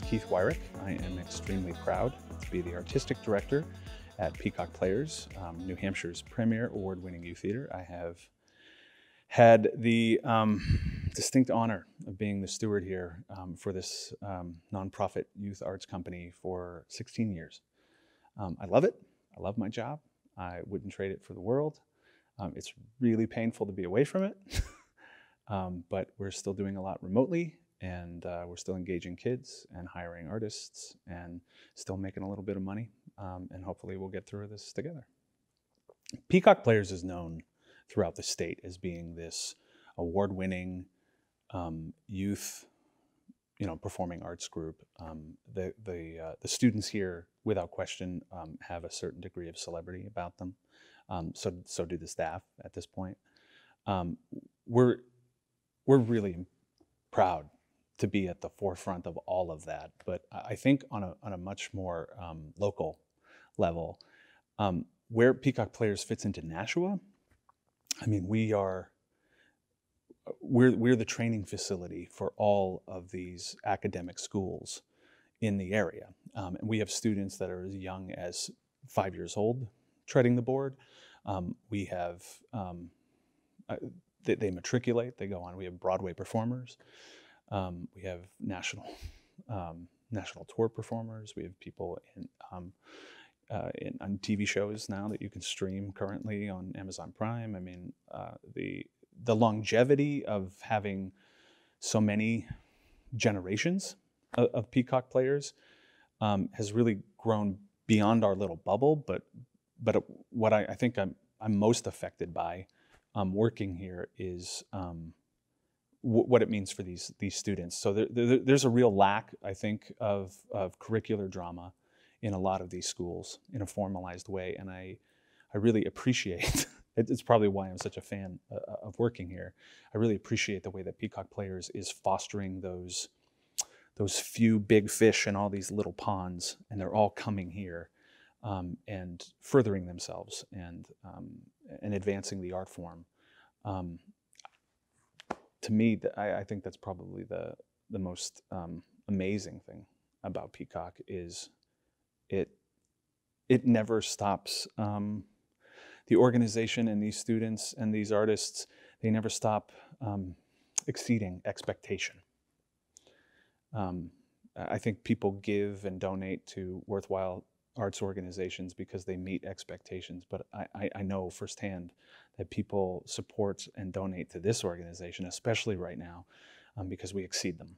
Keith Weirich. I am extremely proud to be the artistic director at Peacock Players, New Hampshire's premier award-winning youth theater. I have had the distinct honor of being the steward here for this nonprofit youth arts company for 16 years. I love it. I love my job. I wouldn't trade it for the world. It's really painful to be away from it, but we're still doing a lot remotely, and we're still engaging kids and hiring artists and still making a little bit of money, and hopefully we'll get through this together. Peacock Players is known throughout the state as being this award-winning youth, performing arts group. The students here, without question, have a certain degree of celebrity about them. So do the staff at this point. We're really proud to be at the forefront of all of that, but I think on a much more local level, where Peacock Players fits into Nashua, I mean, we're the training facility for all of these academic schools in the area. And we have students that are as young as 5 years old treading the board. We have, they matriculate, they go on. We have Broadway performers. We have national tour performers. We have people on TV shows now that you can stream currently on Amazon Prime. I mean, the longevity of having so many generations of Peacock Players has really grown beyond our little bubble. But what I think I'm most affected by working here is what it means for these students. So there's a real lack, I think, of curricular drama in a lot of these schools in a formalized way, and I really appreciate. It's probably why I'm such a fan of working here. I really appreciate the way that Peacock Players is fostering those few big fish in all these little ponds, and they're all coming here and furthering themselves and advancing the art form. To me, I think that's probably the most amazing thing about Peacock is it never stops. The organization and these students and these artists, they never stop exceeding expectation. I think people give and donate to worthwhile arts organizations because they meet expectations, but I know firsthand that people support and donate to this organization, especially right now, because we exceed them.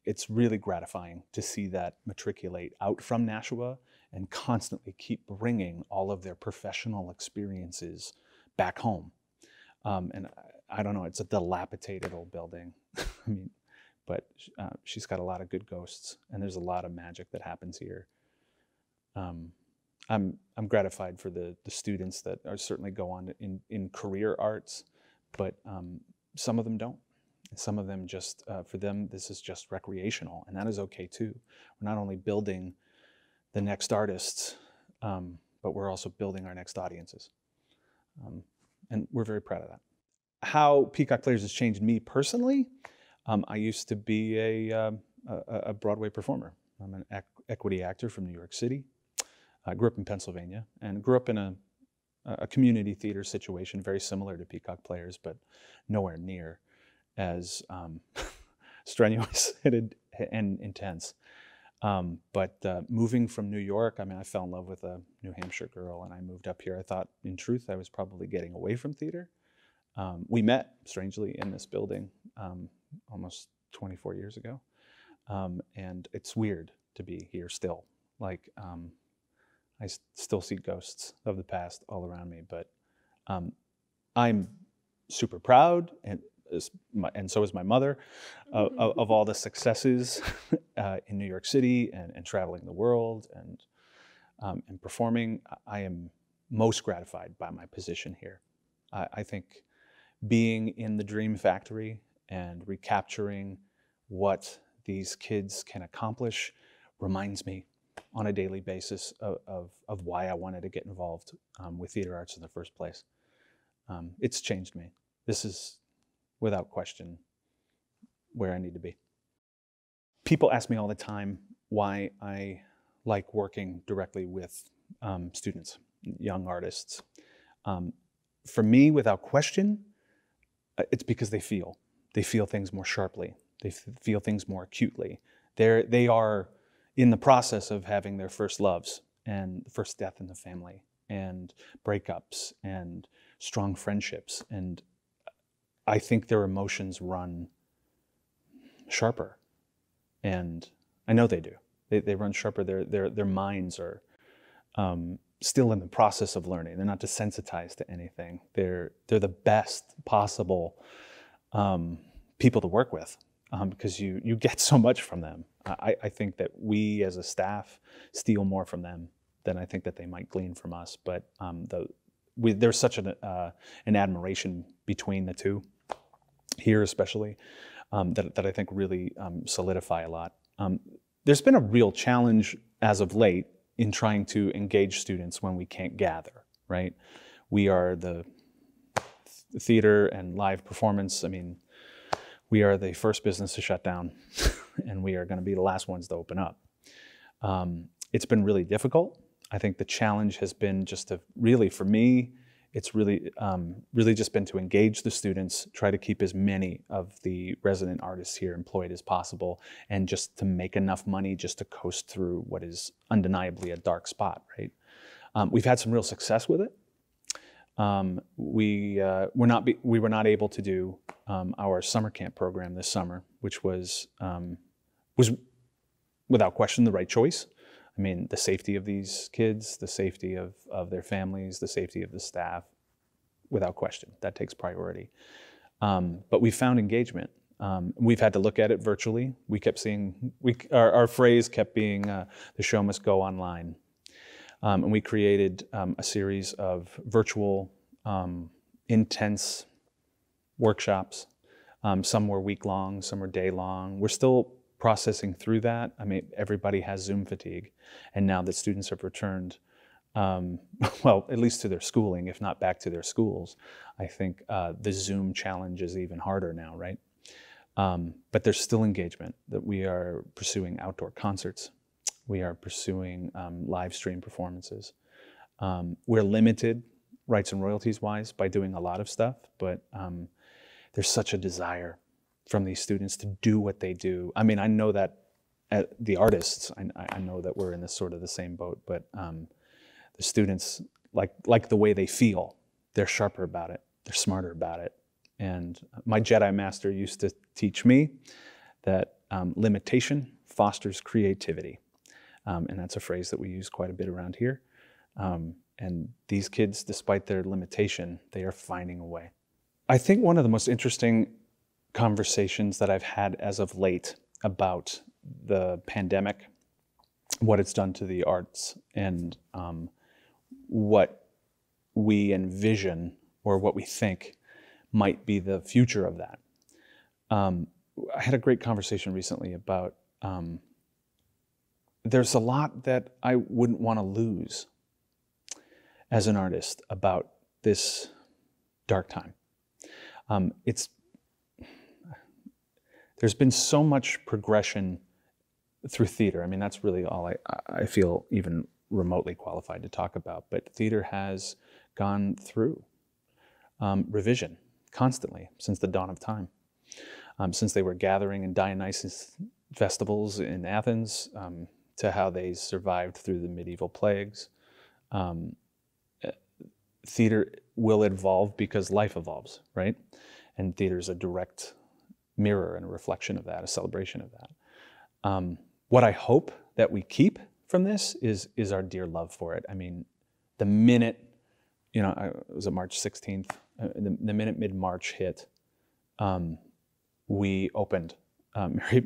It's really gratifying to see that matriculate out from Nashua and constantly keep bringing all of their professional experiences back home. And I don't know, it's a dilapidated old building. I mean, but she's got a lot of good ghosts, and there's a lot of magic that happens here. I'm gratified for the students that are certainly go on in career arts, but some of them don't. Some of them just, for them, this is just recreational, and that is okay too. We're not only building the next artists, but we're also building our next audiences. And we're very proud of that. How Peacock Players has changed me personally, I used to be a Broadway performer. I'm an equity actor from New York City. I grew up in Pennsylvania and grew up in a community theater situation very similar to Peacock Players, but nowhere near as strenuous and intense. But moving from New York, I mean, I fell in love with a New Hampshire girl, and I moved up here. I thought, in truth, I was probably getting away from theater. We met, strangely, in this building almost 24 years ago. And it's weird to be here still. Like, I still see ghosts of the past all around me, but I'm super proud, and so is my mother, of all the successes in New York City and traveling the world and performing. I am most gratified by my position here. I think being in the Dream Factory and recapturing what these kids can accomplish reminds me on a daily basis of why I wanted to get involved with theater arts in the first place. It's changed me. This is, without question, where I need to be. People ask me all the time why I like working directly with students, young artists. For me, without question, it's because they feel things more sharply. They feel things more acutely. They are in the process of having their first loves and the first death in the family and breakups and strong friendships. And I think their emotions run sharper. And I know they do. They run sharper. Their minds are still in the process of learning. They're not desensitized to anything. They're the best possible people to work with because you get so much from them. I think that we as a staff steal more from them than I think that they might glean from us. But there's such an admiration between the two, here especially, that I think really solidify a lot. There's been a real challenge as of late in trying to engage students when we can't gather, right? We are the theater and live performance. I mean, we are the first business to shut down and we are going to be the last ones to open up. It's been really difficult. I think the challenge has been just to really, for me, it's really just been to engage the students, try to keep as many of the resident artists here employed as possible, and just to make enough money just to coast through what is undeniably a dark spot, right? We've had some real success with it. We were not able to do our summer camp program this summer, which was without question the right choice. I mean, the safety of these kids, the safety of their families, the safety of the staff, without question, that takes priority. But we found engagement. We've had to look at it virtually. We kept seeing, our phrase kept being, the show must go online. And we created a series of virtual, intense workshops. Some were week-long, some were day-long. We're still processing through that. I mean, everybody has Zoom fatigue. And now that students have returned, well, at least to their schooling, if not back to their schools, I think the Zoom challenge is even harder now, right? But there's still engagement, that we are pursuing outdoor concerts. We are pursuing live stream performances. We're limited rights and royalties wise by doing a lot of stuff, but there's such a desire from these students to do what they do. I mean, I know that the artists, I know that we're in this sort of the same boat, but the students, like the way they feel, they're sharper about it, they're smarter about it. And my Jedi Master used to teach me that limitation fosters creativity. And that's a phrase that we use quite a bit around here. And these kids, despite their limitation, they are finding a way. I think one of the most interesting conversations that I've had as of late about the pandemic, what it's done to the arts, and what we envision or what we think might be the future of that. I had a great conversation recently about there's a lot that I wouldn't want to lose as an artist about this dark time. There's been so much progression through theater. I mean, that's really all I feel even remotely qualified to talk about. But theater has gone through revision constantly since the dawn of time. Since they were gathering in Dionysus festivals in Athens, to how they survived through the medieval plagues. Theater will evolve because life evolves, right? And theater is a direct mirror and a reflection of that, a celebration of that. What I hope that we keep from this is our dear love for it. I mean, the minute, you know, it was March 16th, the minute mid-March hit, we opened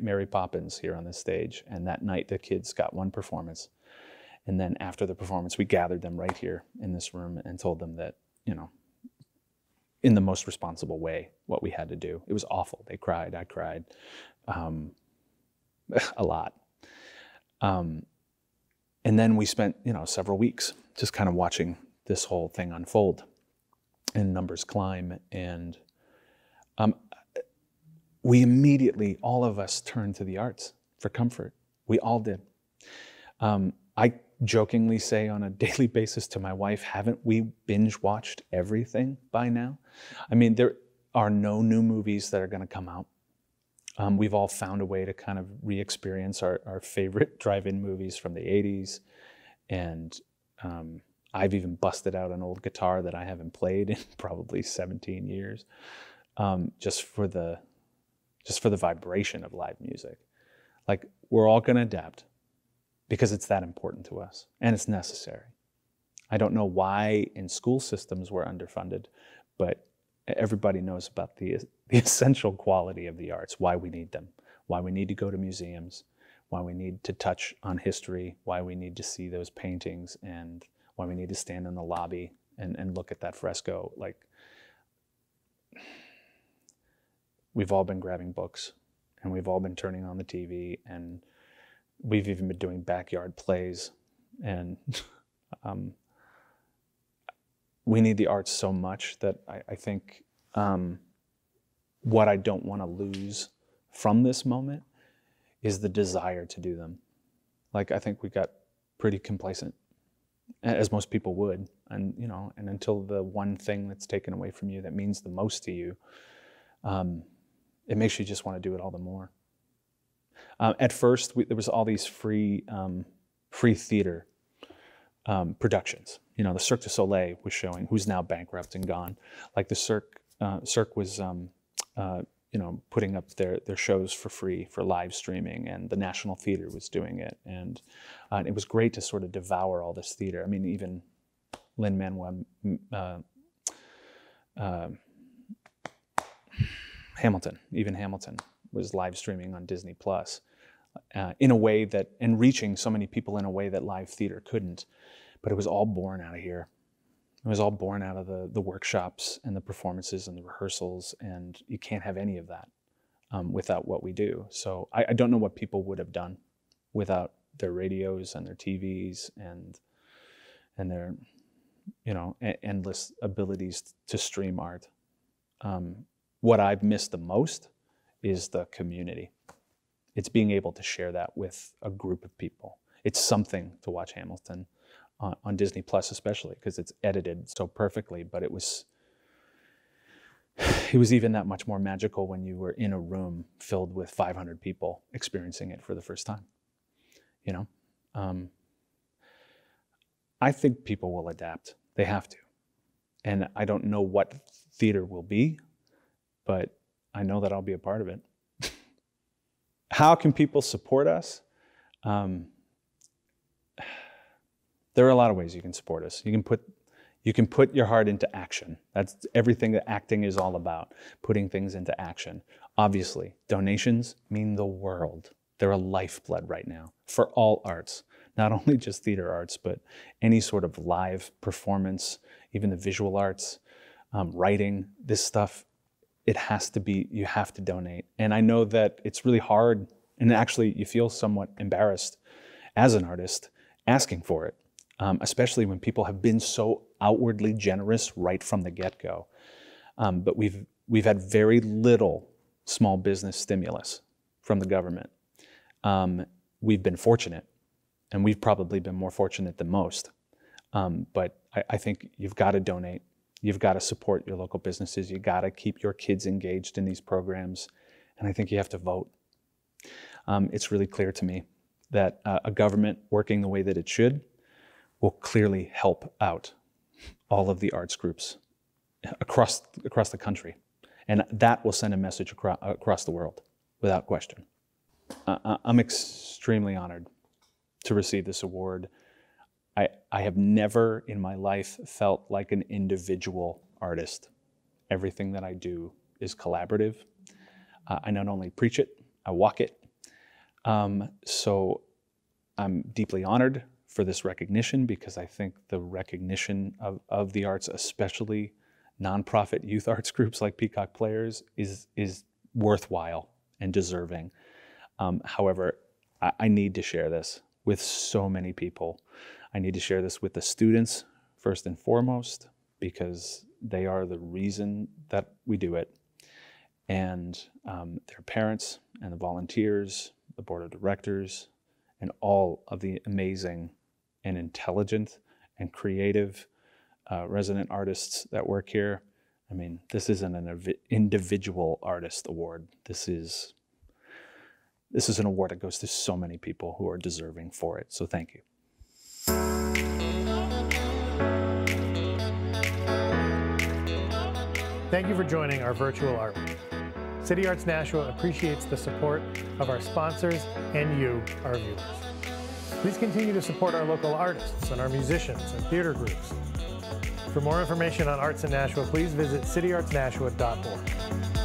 Mary Poppins here on this stage, and that night the kids got one performance. And then after the performance, we gathered them right here in this room and told them that, you know, in the most responsible way, what we had to do. It was awful. They cried, I cried, a lot. And then we spent, you know, several weeks just kind of watching this whole thing unfold and numbers climb. And we immediately, all of us, turned to the arts for comfort. We all did. I jokingly say on a daily basis to my wife, haven't we binge watched everything by now? I mean, there are no new movies that are going to come out. We've all found a way to kind of re-experience our favorite drive-in movies from the 80s. And I've even busted out an old guitar that I haven't played in probably 17 years, just for the vibration of live music. Like, we're all going to adapt because it's that important to us and it's necessary. I don't know why in school systems we're underfunded, but everybody knows about the essential quality of the arts, why we need them, why we need to go to museums, why we need to touch on history, why we need to see those paintings, and why we need to stand in the lobby and look at that fresco. Like, we've all been grabbing books, and we've all been turning on the TV, and we've even been doing backyard plays, and we need the arts so much that I think what I don't want to lose from this moment is the desire to do them. Like, I think we got pretty complacent, as most people would, and and until the one thing that's taken away from you that means the most to you, it makes you just want to do it all the more. At first, there was all these free theater productions. The Cirque du Soleil was showing, who's now bankrupt and gone. Like, the Cirque was putting up their shows for free for live streaming, and the National Theater was doing it, and it was great to sort of devour all this theater. I mean, even Lin-Manuel Hamilton was live streaming on Disney Plus in a way that, and reaching so many people in a way that live theater couldn't. But it was all born out of here. It was all born out of the workshops and the performances and the rehearsals, and you can't have any of that without what we do. So I don't know what people would have done without their radios and their TVs and their endless abilities to stream art. What I've missed the most is the community. It's being able to share that with a group of people. It's something to watch Hamilton on Disney Plus, especially because it's edited so perfectly, but it was even that much more magical when you were in a room filled with 500 people experiencing it for the first time. I think people will adapt. They have to. And I don't know what theater will be, but I know that I'll be a part of it. How can people support us? There are a lot of ways you can support us. You can put your heart into action. That's everything that acting is all about, putting things into action. Obviously, donations mean the world. They're a lifeblood right now for all arts, not only just theater arts, but any sort of live performance, even the visual arts, writing, this stuff. It has to be, you have to donate. And I know that it's really hard, and actually you feel somewhat embarrassed as an artist asking for it. Especially when people have been so outwardly generous right from the get-go. But we've had very little small business stimulus from the government. We've been fortunate, and we've probably been more fortunate than most. But I think you've got to donate. You've got to support your local businesses. You've got to keep your kids engaged in these programs. And I think you have to vote. It's really clear to me that a government working the way that it should will clearly help out all of the arts groups across the country. And that will send a message across the world, without question. I'm extremely honored to receive this award. I have never in my life felt like an individual artist. Everything that I do is collaborative. I not only preach it, I walk it. So I'm deeply honored for this recognition, because I think the recognition of the arts, especially nonprofit youth arts groups like Peacock Players, is worthwhile and deserving. However, I need to share this with so many people. I need to share this with the students first and foremost, because they are the reason that we do it. And their parents and the volunteers, the board of directors, and all of the amazing and intelligent and creative resident artists that work here. I mean, this isn't an individual artist award. This is an award that goes to so many people who are deserving for it. So thank you. Thank you for joining our virtual Art Week. City Arts Nashua appreciates the support of our sponsors and you, our viewers. Please continue to support our local artists and our musicians and theater groups. For more information on arts in Nashua, please visit cityartsnashua.org.